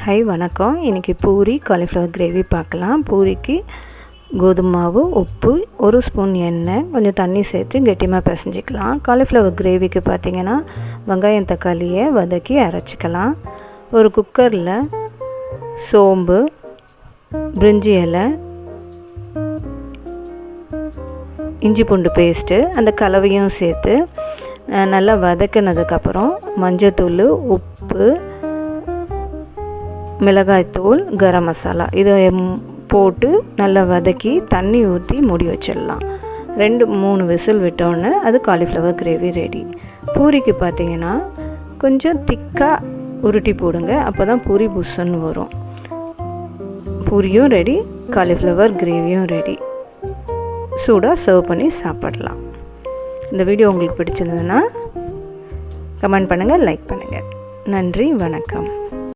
High வணக்கம். இன்றைக்கி puri cauliflower gravy பார்க்கலாம். பூரிக்கு கோதுமை மாவு, உப்பு, 1 ஸ்பூன் எண்ணெய், கொஞ்சம் தண்ணி சேர்த்து கெட்டியமாக பிசைஞ்சிக்கலாம். காலிஃப்ளவர் கிரேவிக்கு பார்த்திங்கன்னா வெங்காயம் தக்காளியை வதக்கி அரைச்சிக்கலாம். ஒரு குக்கரில் சோம்பு, பிரிஞ்சி இலை, இஞ்சி பூண்டு பேஸ்ட்டு அந்த கலவையும் சேர்த்து நல்லா வதக்கினதுக்கப்புறம் மஞ்சத்தூள், உப்பு, மிளகாய்த்தூள், கரம் மசாலா இதை போட்டு நல்லா வதக்கி தண்ணி ஊற்றி மூடி வச்சிடலாம். 2-3 விசில் விட்டோன்னே அது காலிஃப்ளவர் கிரேவி ரெடி. பூரிக்கு பார்த்திங்கன்னா கொஞ்சம் திக்காக உருட்டி போடுங்க, அப்போ தான் பூரி புஷ்ஷுன்னு வரும். பூரியும் ரெடி, காலிஃப்ளவர் கிரேவியும் ரெடி. சூடாக சர்வ் பண்ணி சாப்பிடலாம். இந்த வீடியோ உங்களுக்கு பிடிச்சிருந்ததுன்னா கமெண்ட் பண்ணுங்கள், லைக் பண்ணுங்கள். நன்றி, வணக்கம்.